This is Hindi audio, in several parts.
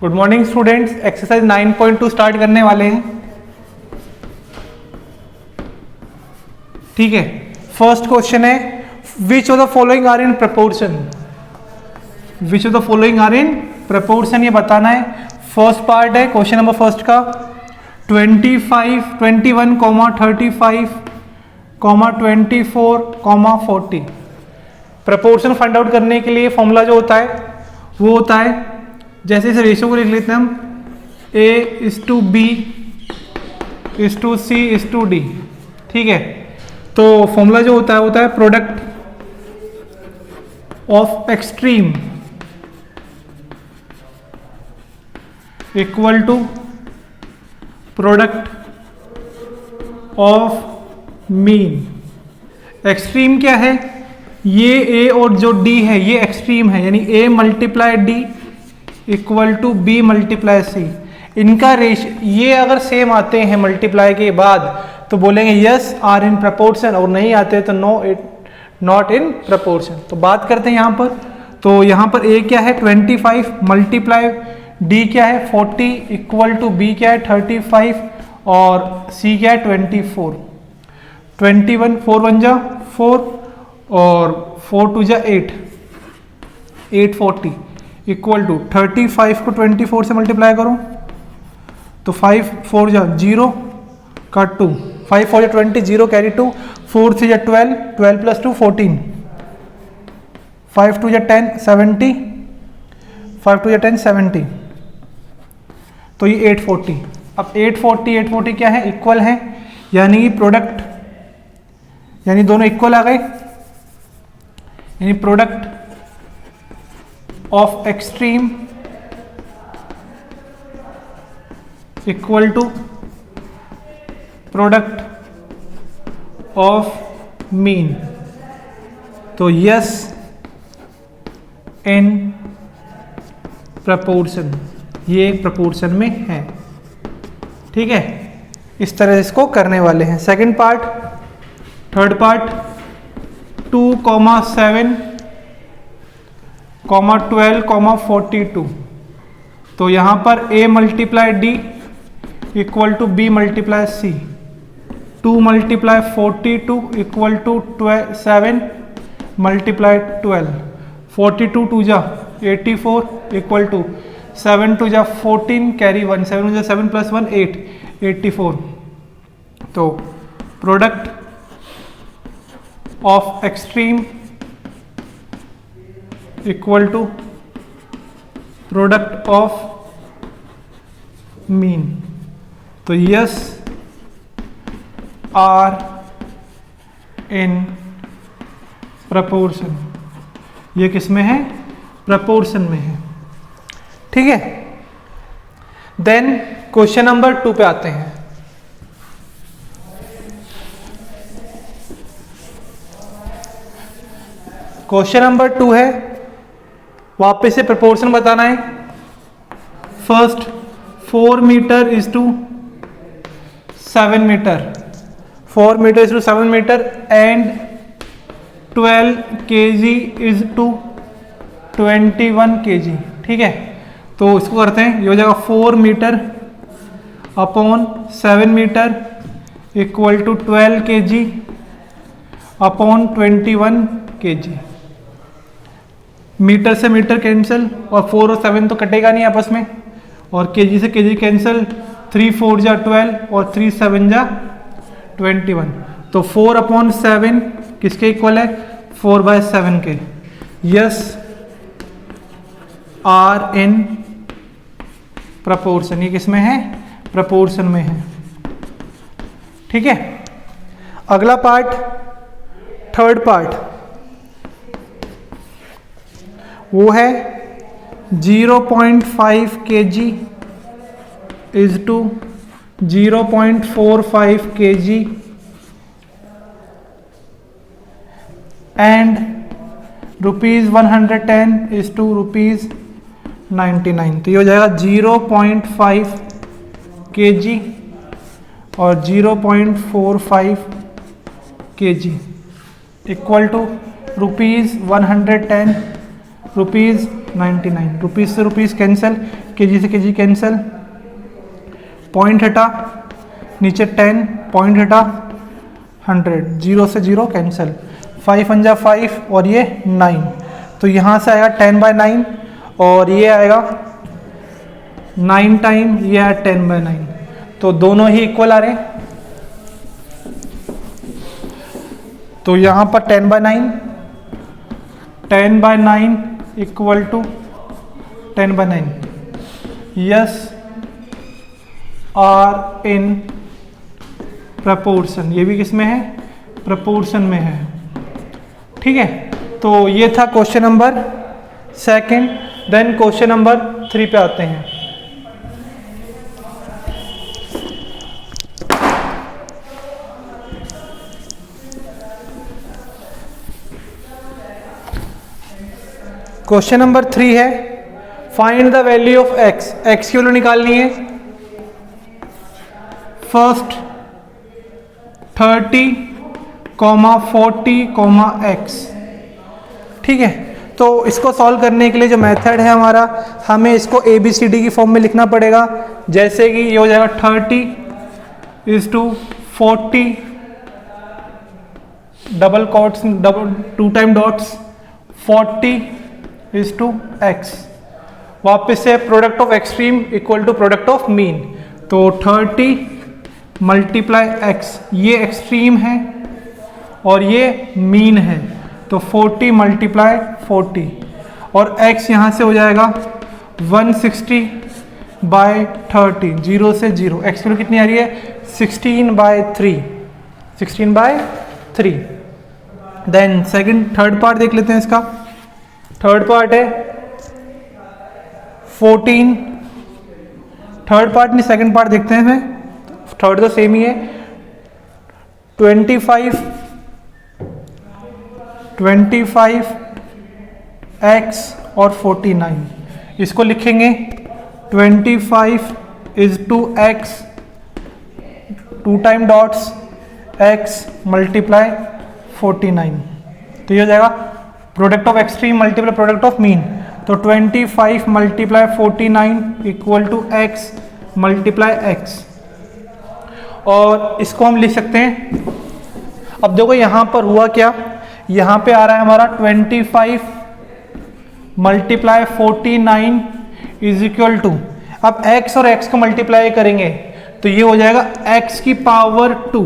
Good morning students, exercise 9.2 start करने वाले हैं। ठीक है, फर्स्ट क्वेश्चन है which of the following are in proportion. Which of the following are in proportion ये बताना है। फर्स्ट पार्ट है क्वेश्चन नंबर फर्स्ट का 25, 21, 35, 24, 40। प्रपोर्शन फाइंड आउट करने के लिए फॉर्मूला जो होता है वो होता है, जैसे इस रेशियो को लिख लेते हैं हम A:B:C:D। ठीक है, तो फॉर्मूला जो होता है product of extreme equal to product of mean. Extreme क्या है? ये A और जो D है ये एक्सट्रीम है, यानी A multiply D equal to B multiply C। इनका रेशियो ये अगर सेम आते हैं मल्टीप्लाई के बाद तो बोलेंगे यस आर इन प्रपोर्शन, और नहीं आते तो no it not in proportion. तो बात करते हैं यहाँ पर, तो यहाँ पर A क्या है 25 मल्टीप्लाई D क्या है 40 इक्वल टू B क्या है 35 और C क्या है 24। 21 4 1 जा 4 और 4 2 जा 8 840 इक्वल टू 35 को 24 से मल्टीप्लाई करो तो 5 4 जा 0 का 2 5 4 जा 20 0 कैरी 2 4 3 जा 12 12 प्लस 2 14 5 2 जा 10 70 5 2 जा 10 70। तो ये 840। अब 840 क्या है? इक्वल है, यानी प्रोडक्ट, यानी दोनों इक्वल आ गए, यानी product of extreme equal to product of mean. तो यस इन प्रपोर्शन, ये प्रपोर्शन में है। ठीक है, इस तरह इसको करने वाले हैं। Second part, third part 2, 7, 12, 42। तो यहाँ पर A multiply D equal to B multiply C। 2 multiply 42 equal to 7 multiply 12। 42 2 जा 84 इक्वल टू 7 2 जा 14 कैरी 1 7 जा 7 प्लस 1 8 84। तो product of extreme equal to product of mean. तो यस आर इन प्रपोर्शन, ये किस में है? प्रपोर्शन में है। ठीक है, देन क्वेश्चन नंबर 2 पे आते हैं। क्वेश्चन नंबर 2 है, वापस से प्रपोर्शन बताना है। First 4 metre is to 7 metre, 4 metre is to 7 metre and 12 kg is to 21 kg। ठीक है, तो इसको करते हैं, ये हो जाएगा 4 metre upon 7 metre equal to 12 kg upon 21 kg। Metre से मीटर कैंसिल और 4 और 7 तो कटेगा नहीं आपस में, और केजी से केजी कैंसिल, 3 4 जा 12 और 3 7 जा 21। तो 4 अपॉन 7 किसके इक्वल है? 4/7 के। यस आर इन प्रपोर्शन, ये किस में है? प्रपोर्शन में है। ठीक है, अगला पार्ट, थर्ड पार्ट, वो है 0.5 kg is to 0.45 kg and ₹110 is to ₹99। तो ये हो जाएगा 0.5 kg और 0.45 kg इक्वल टू ₹110 ₹99 99, रुपीज़ से रुपीज़ कैंसिल, केजी से केजी कैंसिल, पॉइंट हटा, नीचे 10, पॉइंट हटा 100, 0 से 0 कैंसिल, 5 पंजा 5 और ये 9, तो यहाँ से आएगा 10/9 और ये आएगा 9 टाइम, ये है 10/9, तो दोनों ही इक्वल आ रहे हैं। तो यहाँ पर 10/9 equal to 10/9, yes are in proportion, ये भी किस में है, प्रपोर्शन में है, ठीक है। तो ये था question number 2। Then question number 3 पे आते हैं। क्वेश्चन नंबर 3 है find the value of x, x की वैल्यू निकालनी है। फर्स्ट 30, 40, x, ठीक है। तो इसको सॉल्व करने के लिए जो मेथड है हमारा, हमें इसको ABCD की फॉर्म में लिखना पड़ेगा। जैसे कि ये हो जाएगा 30:40, double quotes, double 2 time dots, 40:x। वापस से product of extreme equal to product of mean, तो 30 मल्टीप्लाई x, ये एक्सट्रीम है और ये मीन है, तो 40 मल्टीप्लाई 40 और x यहाँ से हो जाएगा 160/30, 0 से 0, x की वैल्यू कितनी आ रही है 16/3, 16/3। देन थर्ड पार्ट देख लेते हैं इसका। थर्ड पार्ट है 14, थर्ड पार्ट नहीं सेकंड पार्ट देखते हैं, थर्ड तो सेम ही है। 25 x और 49, इसको लिखेंगे 25 = x, 2 time dots x multiply 49, तो ये हो जाएगा product of extreme multiply product of mean, तो 25 multiply 49 equal to x multiply x, और इसको हम लिख सकते हैं। अब देखो यहाँ पर हुआ क्या, यहाँ पे आ रहा है हमारा 25 मल्टीप्लाई 49 इज इक्वल टू, अब x और x को मल्टीप्लाई करेंगे तो ये हो जाएगा x की पावर 2।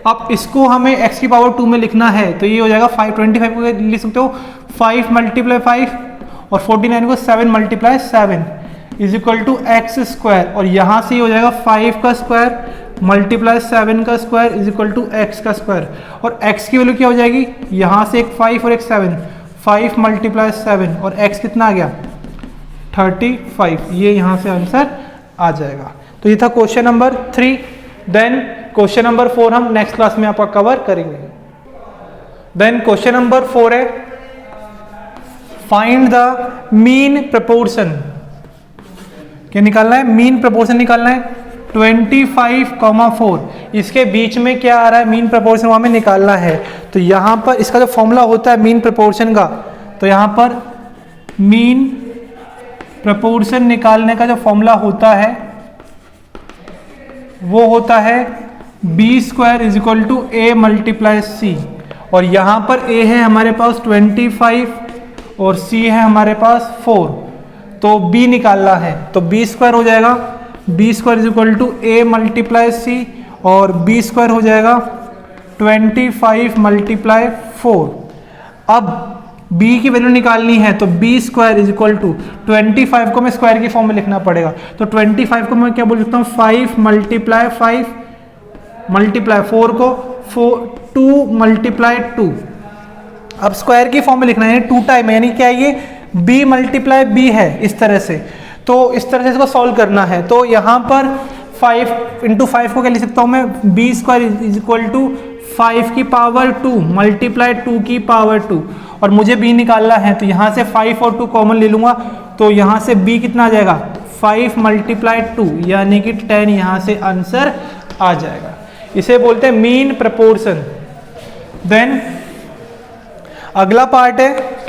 अब इसको हमें x की पावर 2 में लिखना है, तो ये हो जाएगा 25 को लिख सकते हो 5 मल्टीप्लाई 5 और 49 को 7 multiply 7 is equal to x square, और यहाँ से हो जाएगा 5 का स्क्वायर मल्टीप्लाई 7 का square is equal to x का स्क्वायर, और x की वैल्यू क्या हो जाएगी, यहाँ से एक 5 और एक 7, 5 मल्टीप्लाई 7 और x कितना आ गया 35, ये यहाँ से आंसर आ जाएगा। तो ये था question number 3। Then question number 4 हम नेक्स्ट क्लास में आपका कवर करेंगे। देन क्वेश्चन नंबर 4 है फाइंड द मीन प्रपोर्शन, क्या निकालना है, मीन प्रपोर्शन निकालना है। 25,4 इसके बीच में क्या आ रहा है, मीन प्रपोर्शन हमें निकालना है। तो यहाँ पर इसका जो फॉर्मूला होता है मीन प्रपोर्शन का, तो यहाँ पर मीन प्रपोर्शन निकालने का जो फॉर्मूला होता है वो होता है b² is equal to a multiply c, और यहाँ पर a है हमारे पास 25 और c है हमारे पास 4, तो b निकालना है, तो b² हो जाएगा b² is equal to a multiply c, और b² हो जाएगा 25 मल्टीप्लाई 4। अब b की वैल्यू निकालनी है, तो b² इज इक्वल टू 25 को मैं स्क्वायर की फॉर्म में लिखना पड़ेगा, तो 25 को मैं क्या बोल सकता हूँ 5 मल्टीप्लाई 5 मल्टीप्लाई 4 को 2 मल्टीप्लाई 2। अब स्क्वायर की फॉर्म में लिखना है 2 टाइम, यानी क्या ये b मल्टीप्लाई b है इस तरह से, तो इस तरह से इसको सॉल्व करना है। तो यहाँ पर 5 × 5 को क्या लिख सकता हूँ मैं, b² इज इक्वल टू 5 की पावर 2 मल्टीप्लाई 2 की पावर 2, और मुझे b निकालना है, तो यहाँ से 5 और 2 कॉमन ले लूँगा, तो यहाँ से b कितना आ जाएगा 5 मल्टीप्लाई 2 यानी कि 10, यहाँ से आंसर आ जाएगा। इसे बोलते हैं मीन प्रपोर्शन। देन अगला पार्ट है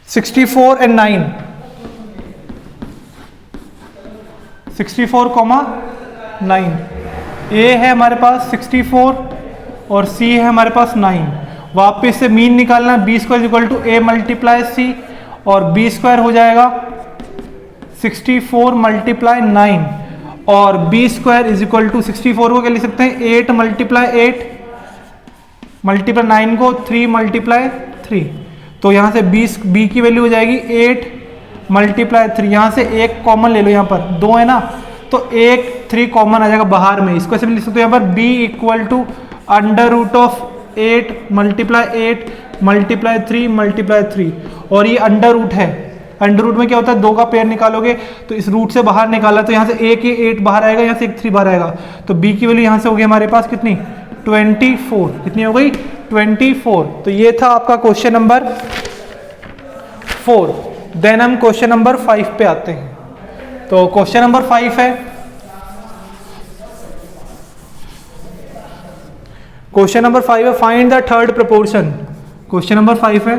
64 and 9, 64,9, ए है हमारे पास 64 और सी है हमारे पास 9। वापस से मीन निकालना, B square equal to A multiply C, और बी स्क्वायर हो जाएगा 64 मल्टीप्लाई 9, और B square is equal to 64 को क्या लिख सकते हैं 8 मल्टीप्लाई 8 मल्टीप्लाई 9 को 3 मल्टीप्लाई 3। तो यहाँ से बी की वैल्यू हो जाएगी 8 मल्टीप्लाई 3। यहाँ से एक कॉमन ले लो, यहाँ पर 2 है ना, तो एक 3 कॉमन आ जाएगा बाहर में। इसको ऐसे भी लिख सकते हो यहाँ पर b equal to under root of 8 multiply 8 multiply 3 multiply 3, और ये अंडर रूट है। अंडर रूट में क्या होता है, 2 का पेयर निकालोगे तो इस रूट से बाहर निकाला तो यहाँ से एक 8 बाहर आएगा, यहाँ से एक 3 बाहर आएगा, तो b की वैल्यू यहाँ से हो गई हमारे पास कितनी 24। कितनी हो गई 24। तो ये था आपका क्वेश्चन नंबर 4। देन हम क्वेश्चन नंबर 5 पे आते हैं। तो क्वेश्चन नंबर 5 है, क्वेश्चन नंबर 5 है find the third proportion. Question number 5 है,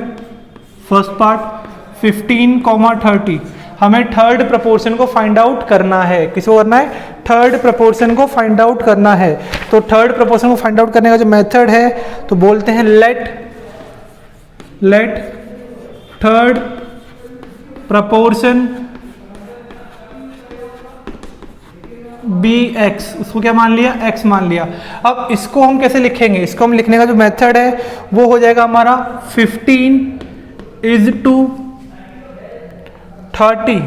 फर्स्ट पार्ट 15,30। हमें थर्ड प्रोपोर्शन को फाइंड आउट करना है। किसको करना है, थर्ड प्रोपोर्शन को फाइंड आउट करना है। तो थर्ड प्रोपोर्शन को फाइंड आउट करने का जो मेथड है तो बोलते हैं let third proportion be x. उसको क्या मान लिया, एक्स मान लिया। अब इसको हम कैसे लिखेंगे, इसको हम लिखने का जो मेथड है वो हो जाएगा हमारा 15:30,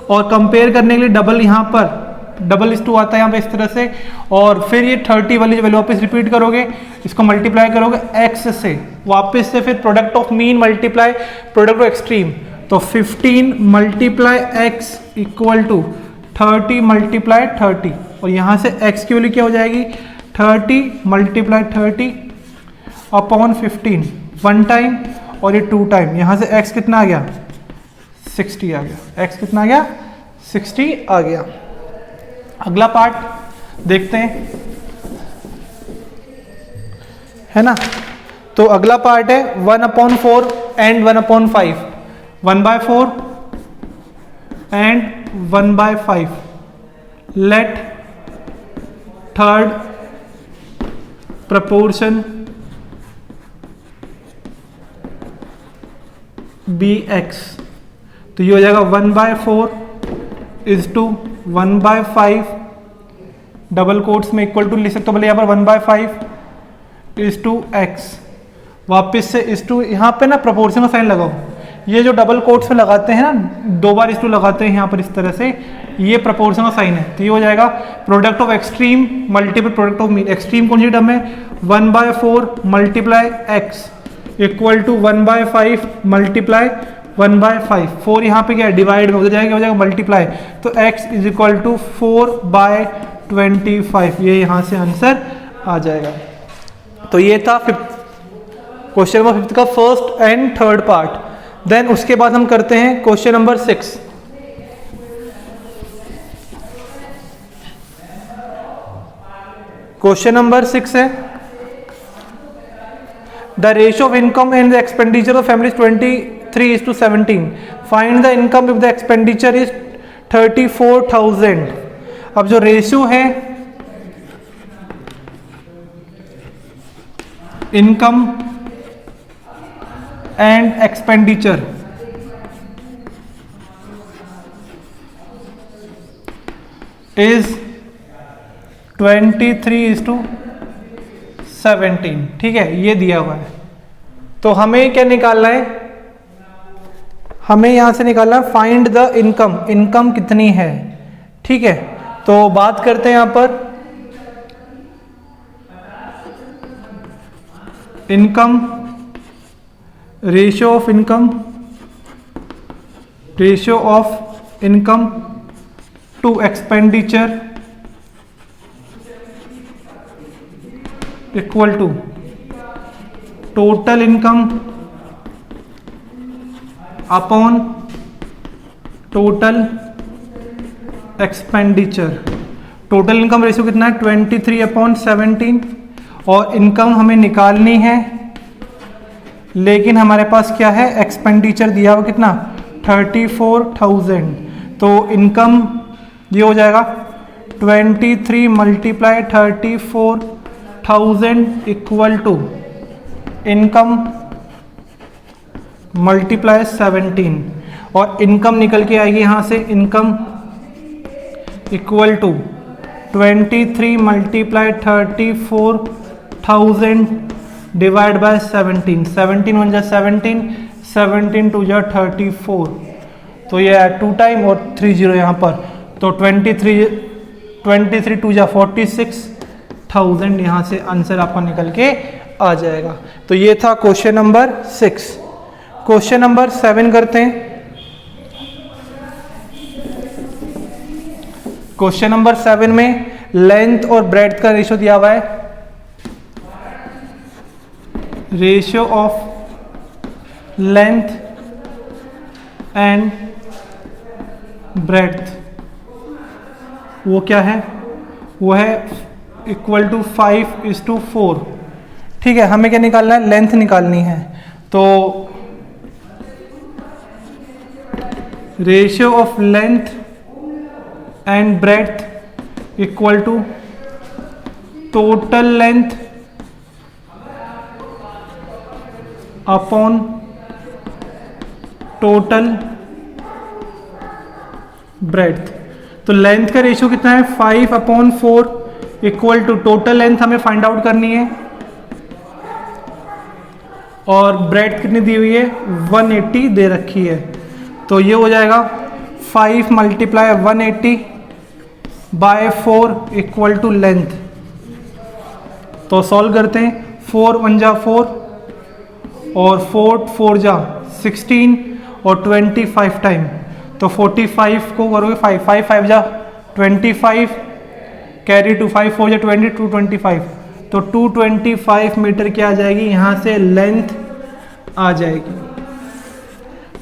और कंपेयर करने के लिए डबल यहाँ पर डबल इस टू आता है यहाँ पे इस तरह से, और फिर ये 30 वाली जो वैल्यू वापस रिपीट करोगे, इसको मल्टीप्लाई करोगे x से, वापस से फिर product of mean multiply product of extreme. तो 15 multiply x equal to 30 multiply 30, और यहाँ से x की वैल्यू क्या हो जाएगी 30 मल्टीप्लाई 30 अपॉन 15 वन टाइम, और ये 2 टाइम। यहाँ से x कितना आ गया 60 आ गया। x कितना आ गया 60 आ गया। अगला पार्ट देखते हैं, है ना। तो अगला पार्ट है 1/4 and 1/5, 1/4 and 1/5। Let third proportion bx। तो ये हो जाएगा 1/4 इज टू 1/5, डबल कोट्स में इक्वल टू लिख सकते हो, बोले यहाँ पर 1/5 इज टू एक्स। वापस से इज टू, यहाँ पे ना प्रोपोर्शन का साइन लगाओ। ये जो डबल कोट्स में लगाते हैं ना, 2 बार इस टू लगाते हैं यहाँ पर इस तरह से, ये प्रोपोर्शन का साइन है। तो ये हो जाएगा product of extreme multiple product of mean. Extreme कौन सी टर्म है 1/4 multiply x equal to 1/5 multiply 1/5। 4 यहाँ पे क्या है डिवाइड में, उधर जाएगा हो जाएगा मल्टीप्लाई, तो x इज इक्वल टू 4/25। ये यहाँ से आंसर आ जाएगा। तो ये था क्वेश्चन नंबर 5 का first and third part. Then उसके बाद हम करते हैं क्वेश्चन नंबर 6। क्वेश्चन नंबर 6 है the ratio of income and the expenditure of family 23:17। Find the income if the expenditure is 34,000। अब जो रेशियो है इनकम एंड एक्सपेंडिचर इज 23:17। ठीक है, ये दिया हुआ है। तो हमें क्या निकालना है, हमें यहां से निकालना है फाइंड द इनकम। इनकम कितनी है, ठीक है। तो बात करते हैं यहां पर income, ratio of income, ratio of income to expenditure equal to total income upon total expenditure. Total income ratio कितना है 23/17, और इनकम हमें निकालनी है लेकिन हमारे पास क्या है, एक्सपेंडिचर दिया हुआ कितना 34,000। तो इनकम ये हो जाएगा 23 multiply 34,000 equal to income multiply 17, और इनकम निकल के आएगी यहाँ से, income equal to 23 multiply 34,000 divide by 17, 17 1 जा 17, 17 2 जा 34, तो ये है 2 टाइम और 30 यहाँ पर, तो 23 2 जा 46,000 यहाँ से आंसर आपका निकल के आ जाएगा। तो ये था क्वेश्चन नंबर 6। क्वेश्चन नंबर 7 करते हैं। क्वेश्चन नंबर 7 में लेंथ और ब्रेड्थ का रेशियो दिया हुआ है, ratio of length and breadth, वो क्या है, वो है इक्वल टू 5:4। ठीक है, हमें क्या निकालना है, लेंथ निकालनी है। तो ratio of length and breadth equal to total length upon total breadth. तो लेंथ का रेशियो कितना है 5/4 इक्वल टू टोटल लेंथ हमें फाइंड आउट करनी है, और ब्रेड्थ कितनी दी हुई है 180 दे रखी है। तो ये हो जाएगा 5 multiply 180 by 4 equal to length. तो सॉल्व करते हैं, 4 1 जा 4 और 4 4 जा 16 और 25 टाइम, तो 45 को करोगे 5 5 5 जा 25, कैरी टू 5 4 जा 20 225, तो 225 मीटर क्या आ जाएगी, यहाँ से लेंथ आ जाएगी।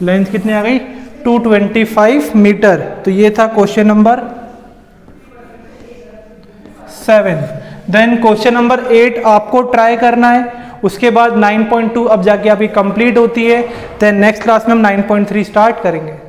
लेंथ कितनी आ गई 225 मीटर। तो ये था question number 7। Then question number 8 आपको ट्राई करना है, उसके बाद 9.2 अब जाके आपकी कंप्लीट होती है। देन नेक्स्ट क्लास में हम 9.3 स्टार्ट करेंगे।